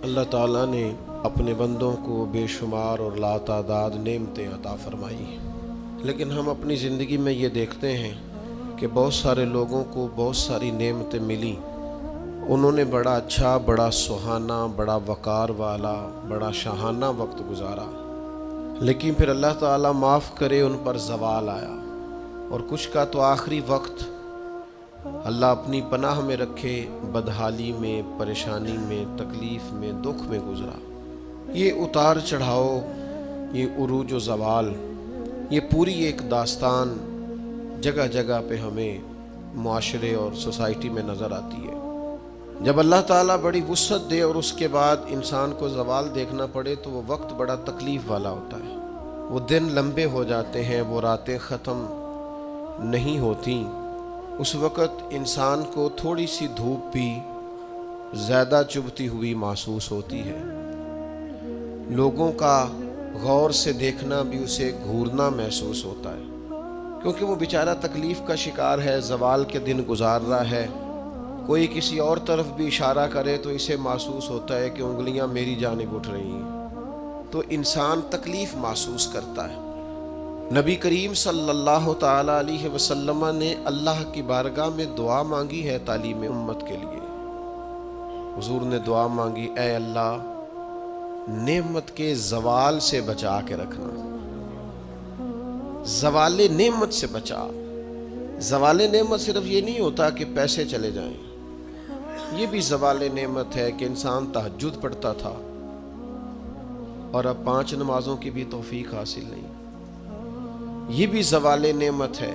اللہ تعالیٰ نے اپنے بندوں کو بے شمار اور لاتعداد نعمتیں عطا فرمائی، لیکن ہم اپنی زندگی میں یہ دیکھتے ہیں کہ بہت سارے لوگوں کو بہت ساری نعمتیں ملی، انہوں نے بڑا اچھا، بڑا سہانا، بڑا وقار والا، بڑا شاہانہ وقت گزارا، لیکن پھر اللہ تعالیٰ معاف کرے ان پر زوال آیا، اور کچھ کا تو آخری وقت اللہ اپنی پناہ میں رکھے بدحالی میں، پریشانی میں، تکلیف میں، دکھ میں گزرا۔ یہ اتار چڑھاؤ، یہ عروج و زوال، یہ پوری ایک داستان جگہ جگہ پہ ہمیں معاشرے اور سوسائٹی میں نظر آتی ہے۔ جب اللہ تعالیٰ بڑی وسعت دے اور اس کے بعد انسان کو زوال دیکھنا پڑے تو وہ وقت بڑا تکلیف والا ہوتا ہے، وہ دن لمبے ہو جاتے ہیں، وہ راتیں ختم نہیں ہوتی۔ اس وقت انسان کو تھوڑی سی دھوپ بھی زیادہ چبھتی ہوئی محسوس ہوتی ہے، لوگوں کا غور سے دیکھنا بھی اسے گھورنا محسوس ہوتا ہے، کیونکہ وہ بیچارہ تکلیف کا شکار ہے، زوال کے دن گزار رہا ہے۔ کوئی کسی اور طرف بھی اشارہ کرے تو اسے محسوس ہوتا ہے کہ انگلیاں میری جانب اٹھ رہی ہیں، تو انسان تکلیف محسوس کرتا ہے۔ نبی کریم صلی اللہ تعالی علیہ وسلم نے اللہ کی بارگاہ میں دعا مانگی ہے تعلیم امت کے لیے۔ حضور نے دعا مانگی، اے اللہ نعمت کے زوال سے بچا کے رکھنا، زوال نعمت سے بچا۔ زوال نعمت صرف یہ نہیں ہوتا کہ پیسے چلے جائیں، یہ بھی زوال نعمت ہے کہ انسان تہجد پڑھتا تھا اور اب 5 نمازوں کی بھی توفیق حاصل نہیں۔ یہ بھی زوال نعمت ہے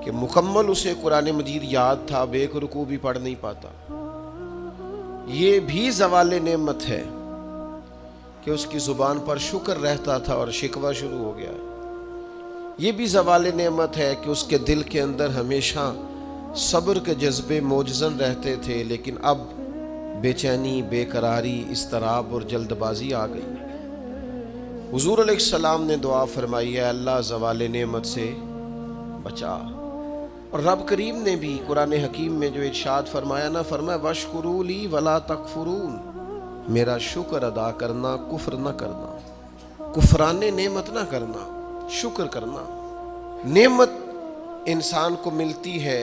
کہ مکمل اسے قرآن مجید یاد تھا، اب ایک رکوع بھی پڑھ نہیں پاتا۔ یہ بھی زوال نعمت ہے کہ اس کی زبان پر شکر رہتا تھا اور شکوہ شروع ہو گیا۔ یہ بھی زوال نعمت ہے کہ اس کے دل کے اندر ہمیشہ صبر کے جذبے موجزن رہتے تھے، لیکن اب بے چینی، بے قراری، اضطراب اور جلد بازی آ گئی۔ حضور علیہ السلام نے دعا فرمائی، ہے اللہ زوال نعمت سے بچا۔ اور رب کریم نے بھی قرآن حکیم میں جو ارشاد فرمایا نا، فرمایا وَاشْكُرُوا لِي وَلَا تَكْفُرُونَ، میرا شکر ادا کرنا، کفر نہ کرنا، کفران نعمت نہ کرنا، شکر کرنا۔ نعمت انسان کو ملتی ہے،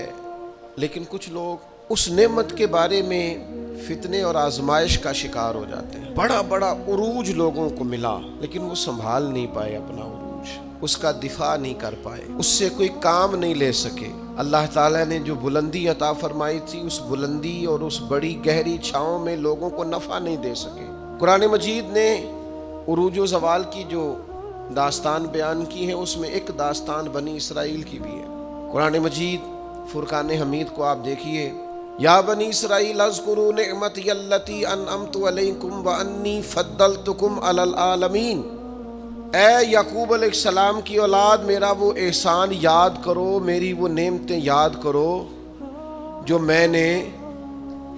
لیکن کچھ لوگ اس نعمت کے بارے میں فتنے اور آزمائش کا شکار ہو جاتے ہیں۔ بڑا بڑا عروج لوگوں کو ملا، لیکن وہ سنبھال نہیں پائے اپنا عروج، اس کا دفاع نہیں کر پائے، اس سے کوئی کام نہیں لے سکے۔ اللہ تعالیٰ نے جو بلندی عطا فرمائی تھی، اس بلندی اور اس بڑی گہری چھاؤں میں لوگوں کو نفع نہیں دے سکے۔ قرآن مجید نے عروج و زوال کی جو داستان بیان کی ہے، اس میں ایک داستان بنی اسرائیل کی بھی ہے۔ قرآن مجید فرقان حمید کو آپ دیکھیے، یا بنی اسرائیل اذکروا نعمتی التی انعمت علیکم وانی فضلتکم علی العالمین، اے یعقوب علیہ السلام کی اولاد، میرا وہ احسان یاد کرو، میری وہ نعمتیں یاد کرو جو میں نے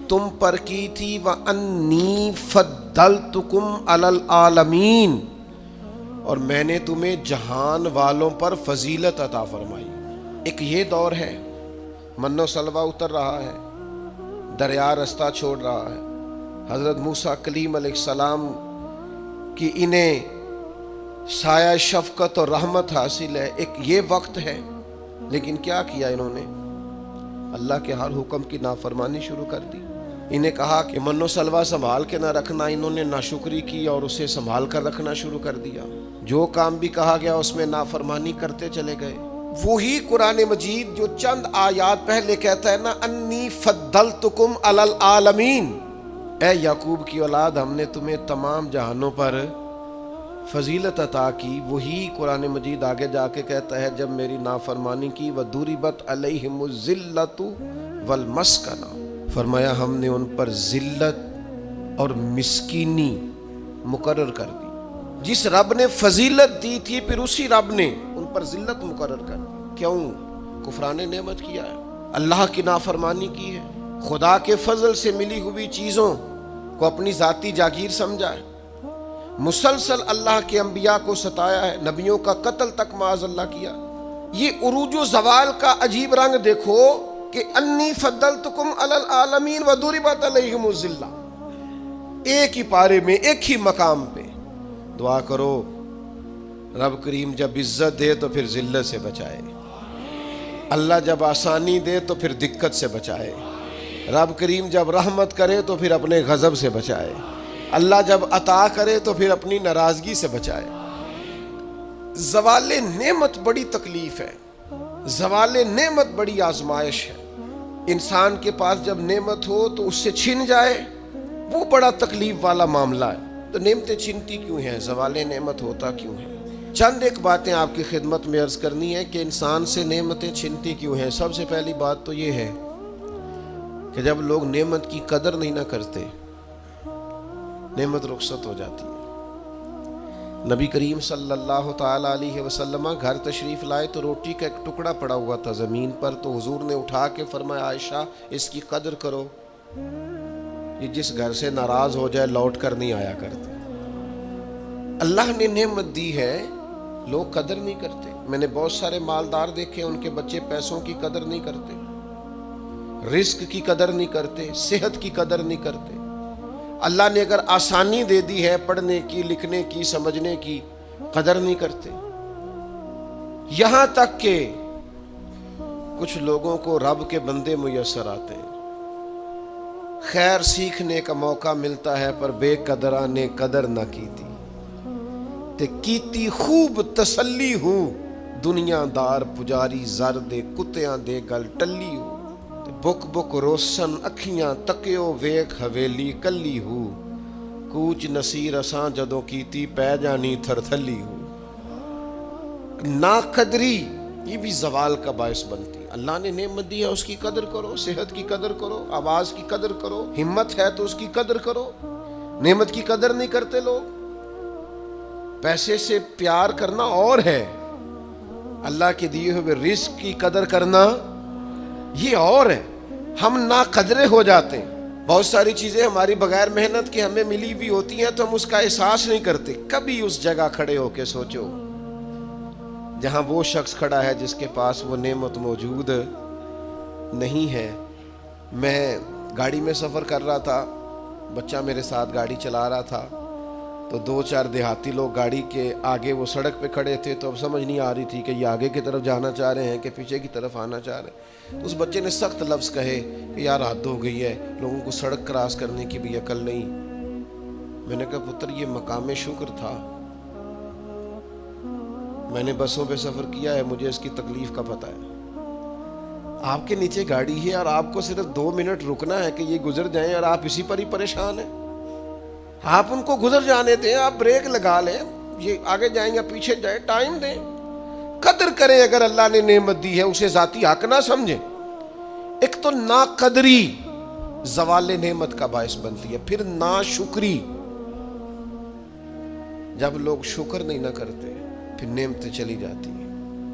تم پر کی تھی، وانی فضلتکم علی العالمین، اور میں نے تمہیں جہان والوں پر فضیلت عطا فرمائی۔ ایک یہ دور ہے، من و سلوہ اتر رہا ہے، دریا رستہ چھوڑ رہا ہے، حضرت موسیٰ کلیم علیہ السلام کی انہیں سایہ شفقت اور رحمت حاصل ہے، ایک یہ وقت ہے، لیکن کیا کیا انہوں نے؟ اللہ کے ہر حکم کی نافرمانی شروع کر دی۔ انہیں کہا کہ من و سلوہ سنبھال کے نہ رکھنا، انہوں نے ناشکری کی اور اسے سنبھال کر رکھنا شروع کر دیا۔ جو کام بھی کہا گیا اس میں نافرمانی کرتے چلے گئے۔ وہی قرآن مجید جو چند آیات پہلے کہتا ہے نا، انی فضلتکم علی العالمین، اے یعقوب کی اولاد، ہم نے تمہیں تمام جہانوں پر فضیلت عطا کی، وہی قرآن مجید آگے جا کے کہتا ہے جب میری نافرمانی کی، وَضُرِبَتْ عَلَيْهِمُ الذِّلَّةُ وَالْمَسْكَنَةُ، فرمایا ہم نے ان پر ذلت اور مسکینی مقرر کر دی۔ جس رب نے فضیلت دی تھی، پھر اسی رب نے ان پر ذلت مقرر کر دی۔ کیوں؟ کفران نعمت کیا ہے، اللہ کی نافرمانی کی ہے، خدا کے فضل سے ملی ہوئی چیزوں کو اپنی ذاتی جاگیر سمجھا ہے، مسلسل اللہ کے انبیاء کو ستایا ہے، نبیوں کا قتل تک معاذ اللہ کیا۔ یہ عروج و زوال کا عجیب رنگ دیکھو کہ انی فضلتکم علی العالمین وضربت علیہم الذلہ، ایک ہی پارے میں ایک ہی مقام پہ دعا کرو رب کریم جب عزت دے تو پھر ذلت سے بچائے، اللہ جب آسانی دے تو پھر دقت سے بچائے، رب کریم جب رحمت کرے تو پھر اپنے غضب سے بچائے، اللہ جب عطا کرے تو پھر اپنی ناراضگی سے بچائے۔ زوال نعمت بڑی تکلیف ہے، زوال نعمت بڑی آزمائش ہے۔ انسان کے پاس جب نعمت ہو تو اس سے چھن جائے وہ بڑا تکلیف والا معاملہ ہے۔ تو نعمتیں چھنتی کیوں ہیں، زوال نعمت ہوتا کیوں ہے؟ چند ایک باتیں آپ کی خدمت میں عرض کرنی ہے کہ انسان سے نعمتیں چھنتی کیوں ہیں۔ سب سے پہلی بات تو یہ ہے کہ جب لوگ نعمت کی قدر نہیں نہ کرتے، نعمت رخصت ہو جاتی ہے۔ نبی کریم صلی اللہ تعالی علیہ وسلم گھر تشریف لائے تو روٹی کا ایک ٹکڑا پڑا ہوا تھا زمین پر، تو حضور نے اٹھا کے فرمایا عائشہ اس کی قدر کرو، یہ جس گھر سے ناراض ہو جائے لوٹ کر نہیں آیا کرتے۔ اللہ نے نعمت دی ہے، لوگ قدر نہیں کرتے۔ میں نے بہت سارے مالدار دیکھے، ان کے بچے پیسوں کی قدر نہیں کرتے، رزق کی قدر نہیں کرتے، صحت کی قدر نہیں کرتے۔ اللہ نے اگر آسانی دے دی ہے پڑھنے کی، لکھنے کی، سمجھنے کی، قدر نہیں کرتے۔ یہاں تک کہ کچھ لوگوں کو رب کے بندے میسر آتے ہیں، خیر سیکھنے کا موقع ملتا ہے پر بے قدرہ نے قدر نہ کیتی تے کیتی خوب تسلی ہوں، دنیا دار پجاری زر دے کتیاں دے گل ٹلی ہوں، بک بک روشن اکھیاں تکیو ویک حویلی کلی ہو، کوچ نصیر اساں جدوں کیتی پہ جانی تھر تھلی ہو۔ ناقدری یہ بھی زوال کا باعث بنتی۔ اللہ نے نعمت دی ہے اس کی قدر کرو، صحت کی قدر کرو، آواز کی قدر کرو، ہمت ہے تو اس کی قدر کرو۔ نعمت کی قدر نہیں کرتے لوگ۔ پیسے سے پیار کرنا اور ہے، اللہ کے دیے ہوئے رزق کی قدر کرنا یہ اور ہے۔ ہم ناقدرے ہو جاتے ہیں، بہت ساری چیزیں ہماری بغیر محنت کے ہمیں ملی بھی ہوتی ہیں تو ہم اس کا احساس نہیں کرتے۔ کبھی اس جگہ کھڑے ہو کے سوچو جہاں وہ شخص کھڑا ہے جس کے پاس وہ نعمت موجود نہیں ہے۔ میں گاڑی میں سفر کر رہا تھا، بچہ میرے ساتھ گاڑی چلا رہا تھا، تو دو چار دیہاتی لوگ گاڑی کے آگے وہ سڑک پہ کھڑے تھے، تو اب سمجھ نہیں آ رہی تھی کہ یہ آگے کی طرف جانا چاہ رہے ہیں کہ پیچھے کی طرف آنا چاہ رہے ہیں۔ تو اس بچے نے سخت لفظ کہے کہ یار حد ہو گئی ہے، لوگوں کو سڑک کراس کرنے کی بھی عقل نہیں۔ میں نے کہا پتر یہ مقام شکر تھا، میں نے بسوں پہ سفر کیا ہے، مجھے اس کی تکلیف کا پتہ ہے۔ آپ کے نیچے گاڑی ہے اور آپ کو صرف 2 منٹ رکنا ہے کہ یہ گزر جائیں اور آپ اسی پر ہی پریشان ہیں۔ آپ ان کو گزر جانے دیں، آپ بریک لگا لیں، یہ آگے جائیں یا پیچھے جائیں، ٹائم دیں، قدر کریں۔ اگر اللہ نے نعمت دی ہے اسے ذاتی حق نہ سمجھیں۔ ایک تو ناقدری زوال نعمت کا باعث بنتی ہے، پھر ناشکری، جب لوگ شکر نہیں نہ کرتے پھر نعمتیں چلی جاتی ہیں۔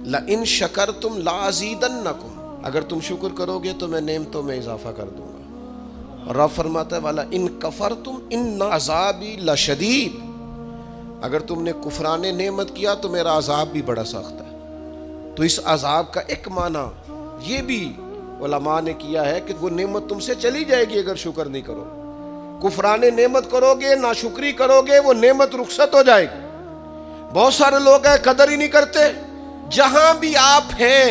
لَإِن شَكَرْتُمْ لَأَزِيدَنَّكُمْ، اگر تم شکر کرو گے تو میں نعمتوں میں اضافہ کر دوں گا۔ اور رب فرماتا ہے والا ان کفرتم ان عذابی لشدید، اگر تم نے کفران نعمت کیا تو میرا عذاب بھی بڑا سخت ہے۔ تو اس عذاب کا ایک معنی یہ بھی علماء نے کیا ہے کہ وہ نعمت تم سے چلی جائے گی اگر شکر نہیں کرو۔ کفران نعمت کرو گے، ناشکری کرو گے، وہ نعمت رخصت ہو جائے گی۔ بہت سارے لوگ ہیں قدر ہی نہیں کرتے۔ جہاں بھی آپ ہیں،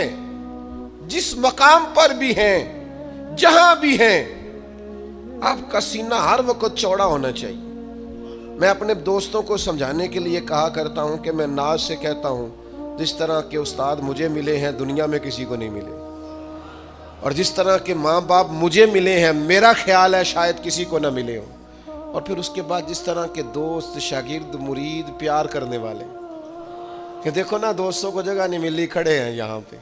جس مقام پر بھی ہیں، جہاں بھی ہیں، آپ کا سینہ ہر وقت چوڑا ہونا چاہیے۔ میں اپنے دوستوں کو سمجھانے کے لیے کہا کرتا ہوں کہ میں ناز سے کہتا ہوں جس طرح کے استاد مجھے ملے ہیں دنیا میں کسی کو نہیں ملے، اور جس طرح کے ماں باپ مجھے ملے ہیں میرا خیال ہے شاید کسی کو نہ ملے ہوں، اور پھر اس کے بعد جس طرح کے دوست، شاگرد، مرید، پیار کرنے والے، کہ دیکھو نا دوستوں کو جگہ نہیں ملی، کھڑے ہیں یہاں پہ۔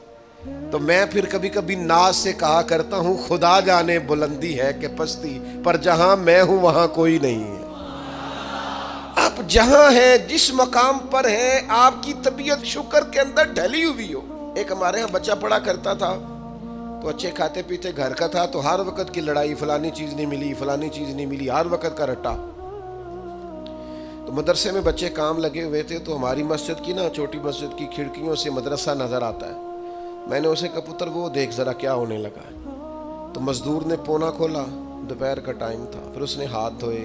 تو میں پھر کبھی کبھی ناز سے کہا کرتا ہوں خدا جانے بلندی ہے کہ پستی، پر جہاں میں ہوں وہاں کوئی نہیں ہے۔ آپ جہاں ہیں، جس مقام پر ہیں، آپ کی طبیعت شکر کے اندر ڈھلی ہوئی ہو۔ ایک ہمارے ہاں بچہ پڑھا کرتا تھا تو اچھے کھاتے پیتے گھر کا تھا، تو ہر وقت کی لڑائی، فلانی چیز نہیں ملی، فلانی چیز نہیں ملی، ہر وقت کا رٹا۔ تو مدرسے میں بچے کام لگے ہوئے تھے، تو ہماری مسجد کی نا چھوٹی مسجد کی کھڑکیوں سے مدرسہ نظر آتا ہے۔ میں نے اسے کہا پتر وہ دیکھ ذرا کیا ہونے لگا ہے۔ تو مزدور نے پونا کھولا، دوپہر کا ٹائم تھا، پھر اس نے ہاتھ دھوئے،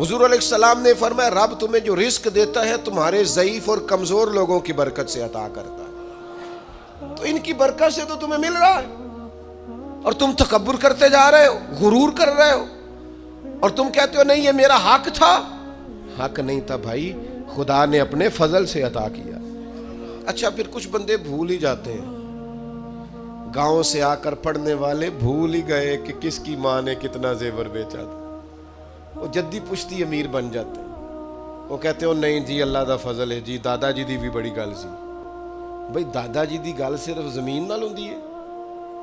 حضور علیہ السلام نے فرمایا رب تمہیں جو رزق دیتا ہے تمہارے ضعیف اور کمزور لوگوں کی برکت سے عطا کرتا ہے، تو ان کی برکت سے تو تمہیں مل رہا ہے، اور تم تکبر کرتے جا رہے ہو، غرور کر رہے ہو، اور تم کہتے ہو نہیں یہ میرا حق تھا۔ حق نہیں تھا بھائی، خدا نے اپنے فضل سے عطا کیا۔ اچھا پھر کچھ بندے بھول ہی جاتے ہیں، گاؤں سے آ کر پڑھنے والے بھول ہی گئے کہ کس کی ماں نے کتنا زیور بیچا تھا، وہ جدی پشتی امیر بن جاتے ہیں۔ وہ کہتے ہو نہیں جی اللہ دا فضل ہے جی، دادا جی دی بھی بڑی گل سی۔ بھئی دادا جی دی گل صرف زمین نال ہوندی ہے؟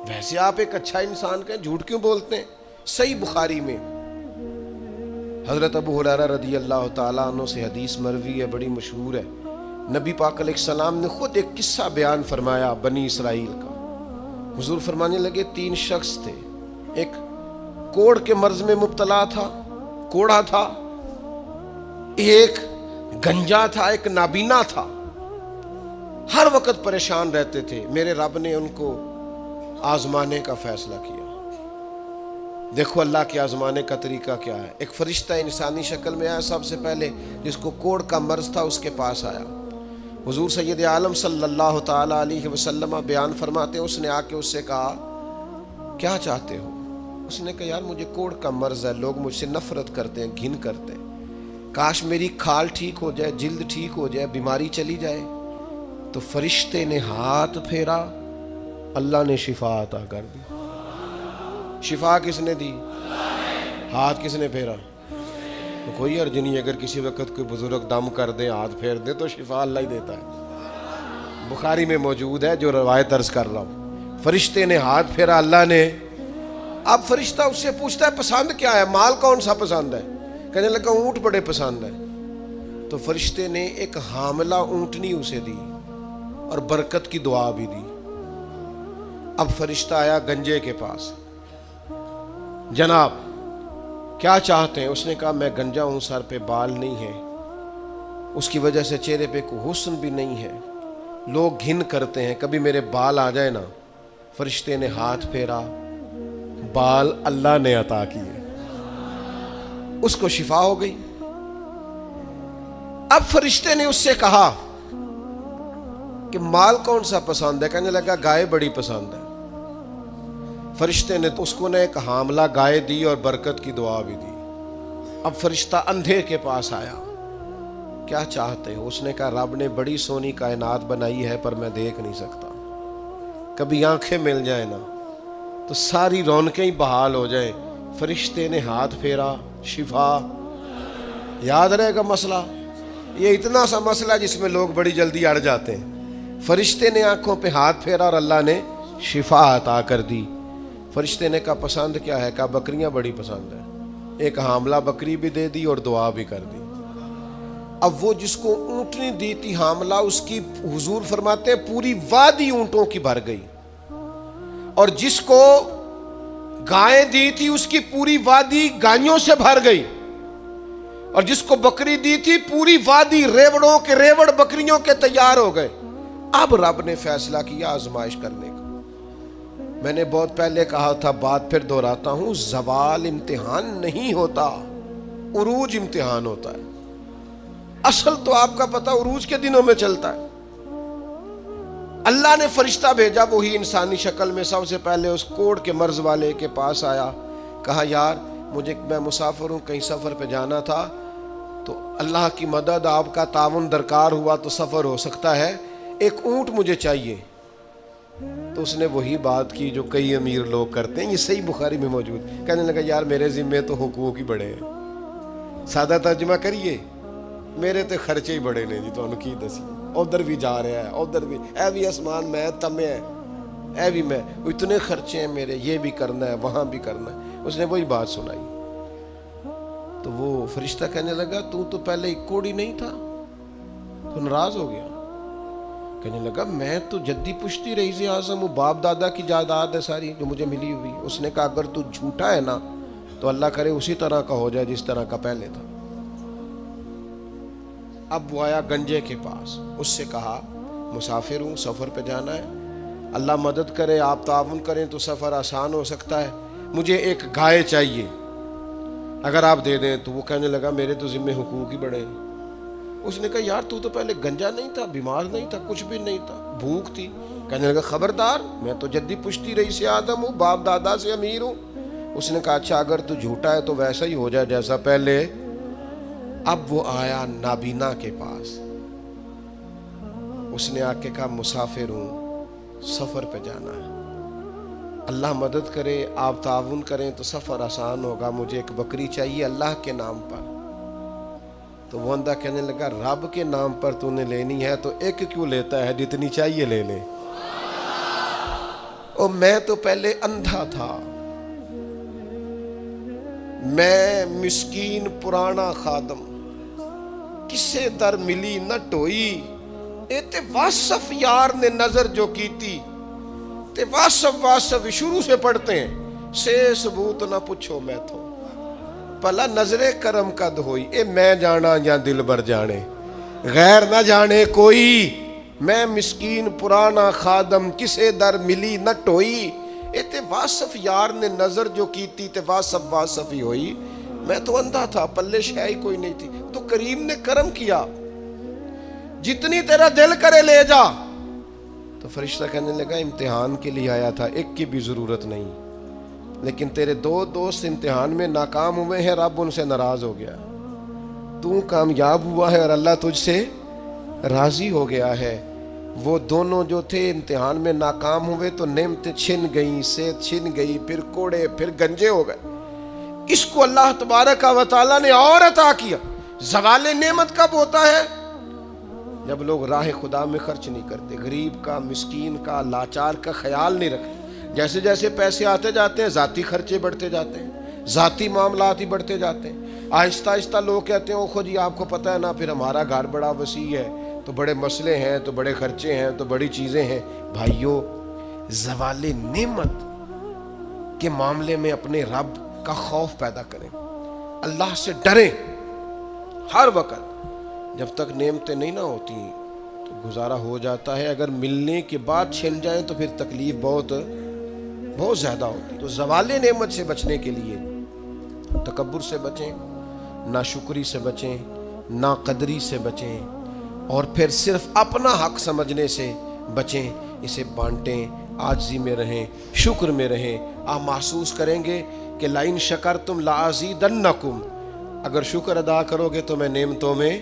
ویسے آپ ایک اچھا انسان کہیں، جھوٹ کیوں بولتے ہیں؟ صحیح بخاری میں حضرت ابو ہریرہ رضی اللہ تعالیٰ عنہ سے حدیث مروی ہے، بڑی مشہور ہے۔ نبی پاک علیہ السلام نے خود ایک قصہ بیان فرمایا بنی اسرائیل کا۔ حضور فرمانے لگے 3 شخص تھے، ایک کوڑ کے مرض میں مبتلا تھا، کوڑا تھا، ایک گنجا تھا، ایک نابینا تھا، ہر وقت پریشان رہتے تھے۔ میرے رب نے ان کو آزمانے کا فیصلہ کیا۔ دیکھو اللہ کے آزمانے کا طریقہ کیا ہے۔ ایک فرشتہ انسانی شکل میں آیا سب سے پہلے، جس کو کوڑ کا مرض تھا، اس کے پاس آیا۔ حضور سید عالم صلی اللہ تعالیٰ علیہ وسلم بیان فرماتے ہیں اس نے آ کے اس سے کہا کیا چاہتے ہو؟ اس نے کہا یار مجھے کوڑ کا مرض ہے، لوگ مجھ سے نفرت کرتے ہیں، گھن کرتے ہیں، کاش میری کھال ٹھیک ہو جائے، جلد ٹھیک ہو جائے، بیماری چلی جائے۔ تو فرشتے نے ہاتھ پھیرا، اللہ نے شفا عطا کر دی۔ شفا کس نے دی؟ ہاتھ کس نے پھیرا؟ تو کوئی حرج نہیں، اگر کسی وقت کوئی بزرگ دم کر دے، ہاتھ پھیر دے، تو شفا اللہ ہی دیتا ہے۔ بخاری میں موجود ہے جو روایت عرض کر رہا ہوں۔ فرشتے نے ہاتھ پھیرا، اللہ نے۔ اب فرشتہ اس سے پوچھتا ہے پسند کیا ہے، مال کون سا پسند ہے؟ کہنے لگا اونٹ بڑے پسند ہے۔ تو فرشتے نے ایک حاملہ اونٹنی اسے دی اور برکت کی دعا بھی دی۔ اب فرشتہ آیا گنجے کے پاس، جناب کیا چاہتے ہیں؟ اس نے کہا میں گنجا ہوں، سر پہ بال نہیں ہے، اس کی وجہ سے چہرے پہ کوئی حسن بھی نہیں ہے، لوگ گھن کرتے ہیں، کبھی میرے بال آ جائے نا۔ فرشتے نے ہاتھ پھیرا، بال اللہ نے عطا کیے، اس کو شفا ہو گئی۔ اب فرشتے نے اس سے کہا کہ مال کون سا پسند ہے؟ کہنے لگا گائے بڑی پسند ہے۔ فرشتے نے تو اس کو نے ایک حاملہ گائے دی اور برکت کی دعا بھی دی۔ اب فرشتہ اندھے کے پاس آیا، کیا چاہتے ہو؟ اس نے کہا رب نے بڑی سونی کائنات بنائی ہے پر میں دیکھ نہیں سکتا، کبھی آنکھیں مل جائیں نا تو ساری رونقیں ہی بحال ہو جائیں۔ فرشتے نے ہاتھ پھیرا، شفا۔ یاد رہے گا مسئلہ، یہ اتنا سا مسئلہ جس میں لوگ بڑی جلدی اڑ جاتے ہیں۔ فرشتے نے آنکھوں پہ ہاتھ پھیرا اور اللہ نے شفا عطا کر دی۔ فرشتے نے کہا پسند کیا ہے؟ کہا بکریاں بڑی پسند ہے۔ ایک حاملہ بکری بھی دے دی اور دعا بھی کر دی۔ اب وہ جس کو اونٹنی دی تھی حاملہ، اس کی حضور فرماتے ہیں پوری وادی اونٹوں کی بھر گئی، اور جس کو گائے دی تھی اس کی پوری وادی گائیوں سے بھر گئی، اور جس کو بکری دی تھی پوری وادی ریوڑوں کے ریوڑ بکریوں کے تیار ہو گئے۔ اب رب نے فیصلہ کیا آزمائش کرنے کا۔ میں نے بہت پہلے کہا تھا، بات پھر دہراتا ہوں، زوال امتحان نہیں ہوتا، عروج امتحان ہوتا ہے۔ اصل تو آپ کا پتہ عروج کے دنوں میں چلتا ہے۔ اللہ نے فرشتہ بھیجا، وہی انسانی شکل میں سب سے پہلے اس کوڑ کے مرض والے کے پاس آیا، کہا یار میں مسافر ہوں، کہیں سفر پہ جانا تھا، تو اللہ کی مدد، آپ کا تعاون درکار ہوا تو سفر ہو سکتا ہے، ایک اونٹ مجھے چاہیے۔ تو اس نے وہی بات کی جو کئی امیر لوگ کرتے ہیں، یہ صحیح بخاری میں موجود۔ کہنے لگا یار میرے ذمے تو حقوق ہی بڑے ہیں، سادہ ترجمہ کریے، میرے تے خرچے ہی بڑے نے جی، تو انہوں کی دسی، ادھر بھی جا رہا ہے، ادھر بھی، اے بھی آسمان میں تمے ہے، اے بھی میں، اتنے خرچے ہیں میرے، یہ بھی کرنا ہے، وہاں بھی کرنا ہے۔ اس نے وہی بات سنائی۔ تو وہ فرشتہ کہنے لگا تو پہلے ایک کوڑی نہیں تھا، تو ناراض ہو گیا۔ کہنے لگا میں تو جدی پشتی رئیس اعظم ہوں، باپ دادا کی جائیداد ہے ساری جو مجھے ملی ہوئی۔ اس نے کہا اگر تو جھوٹا ہے نا تو اللہ کرے اسی طرح کا ہو جائے جس طرح کا پہلے تھا۔ اب وہ آیا گنجے کے پاس، اس سے کہا مسافر ہوں، سفر پہ جانا ہے، اللہ مدد کرے، آپ تعاون کریں تو سفر آسان ہو سکتا ہے، مجھے ایک گائے چاہیے۔ اگر آپ دے دیں تو وہ کہنے لگا میرے تو ذمہ حقوق ہی بڑے ہیں۔ اس نے کہا یار تو پہلے گنجا نہیں تھا، بیمار نہیں تھا، کچھ بھی نہیں تھا، بھوک تھی۔ کہنے لگا خبردار، میں تو جدی پشتی رئیس آدم ہوں، باپ دادا سے امیر ہوں۔ اس نے کہا اچھا اگر تو جھوٹا ہے تو ویسا ہی ہو جائے جیسا پہلے۔ اب وہ آیا نابینا کے پاس، اس نے آ کے کہا مسافر ہوں، سفر پہ جانا ہے، اللہ مدد کرے، آپ تعاون کریں تو سفر آسان ہوگا، مجھے ایک بکری چاہیے اللہ کے نام پر۔ تو وہ بندہ کہنے لگا رب کے نام پر تو نے لینی ہے تو ایک کیوں لیتا ہے، جتنی چاہیے لے لے۔ اور میں تو پہلے اندھا تھا، میں مسکین پرانا خادم، کسے در ملی نہ ٹوئی، اے تے واسف یار نے نظر جو کی تھی، تے واسف شروع سے پڑھتے ہیں، سے ثبوت نہ پوچھو میں تو پلا نظر کرم قد ہوئی، اے میں جانا یا دل بر جانے، غیر نہ جانے کوئی، میں مسکین پرانا خادم، کسے در ملی نہ ٹوئی، اے تے واسف یار نے نظر جو کی تھی، تے واسف ہی ہوئی، میں تو اندھا تھا، پلے شے ہی کوئی نہیں تھی، تو کریم نے کرم کیا، جتنی تیرا دل کرے لے جا۔ تو فرشتہ کہنے لگا امتحان کے لیے آیا تھا، ایک کی بھی ضرورت نہیں، لیکن تیرے دو دوست امتحان میں ناکام ہوئے ہیں، رب ان سے ناراض ہو گیا، تو کامیاب ہوا ہے اور اللہ تجھ سے راضی ہو گیا ہے۔ وہ دونوں جو تھے امتحان میں ناکام ہوئے تو نعمتیں چھن گئیں، صحت چھن گئی، پھر کوڑے، پھر گنجے ہو گئے۔ اس کو اللہ تبارک و تعالیٰ نے اور عطا کیا۔ زوال نعمت کب ہوتا ہے؟ جب لوگ راہ خدا میں خرچ نہیں کرتے، غریب کا، مسکین کا، لاچار کا خیال نہیں رکھتے۔ جیسے جیسے پیسے آتے جاتے ہیں ذاتی خرچے بڑھتے جاتے ہیں، ذاتی معاملات ہی بڑھتے جاتے ہیں۔ آہستہ آہستہ لوگ کہتے ہیں اوہ جی آپ کو پتہ ہے نا، پھر ہمارا گھر بڑا وسیع ہے تو بڑے مسئلے ہیں، تو بڑے خرچے ہیں، تو بڑی چیزیں ہیں۔ بھائیو، زوال نعمت کے معاملے میں اپنے رب کا خوف پیدا کریں، اللہ سے ڈریں ہر وقت۔ جب تک نعمتیں نہیں نہ ہوتی تو گزارا ہو جاتا ہے، اگر ملنے کے بعد چھن جائیں تو پھر تکلیف بہت زیادہ ہوتی۔ تو زوال نعمت سے بچنے کے لیے تکبر سے بچیں، ناشکری سے بچیں، ناقدری سے بچیں، اور پھر صرف اپنا حق سمجھنے سے بچیں۔ اسے بانٹیں، عاجزی میں رہیں، شکر میں رہیں۔ آپ محسوس کریں گے کہ لَإِن شَكَرْتُمْ لَأَزِيدَنَّكُمْ، اگر شکر ادا کرو گے تو میں نعمتوں میں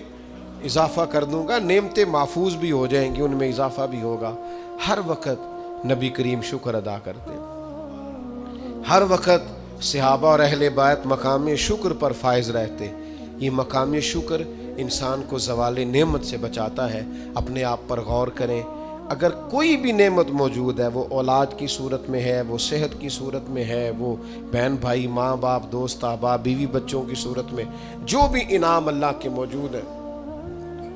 اضافہ کر دوں گا، نعمتیں محفوظ بھی ہو جائیں گی، ان میں اضافہ بھی ہوگا۔ ہر وقت نبی کریم شکر ادا کرتے، ہر وقت صحابہ اور اہل بیت مقام شکر پر فائز رہتے۔ یہ مقام شکر انسان کو زوال نعمت سے بچاتا ہے۔ اپنے آپ پر غور کریں، اگر کوئی بھی نعمت موجود ہے، وہ اولاد کی صورت میں ہے، وہ صحت کی صورت میں ہے، وہ بہن بھائی، ماں باپ، دوست احباب، بیوی بچوں کی صورت میں، جو بھی انعام اللہ کے موجود ہے،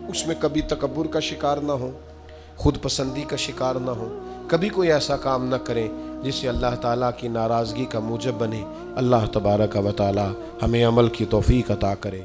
اس میں کبھی تکبر کا شکار نہ ہو، خود پسندی کا شکار نہ ہو، کبھی کوئی ایسا کام نہ کریں جس سے اللہ تعالیٰ کی ناراضگی کا موجب بنے۔ اللہ تبارک و تعالیٰ ہمیں عمل کی توفیق عطا کرے۔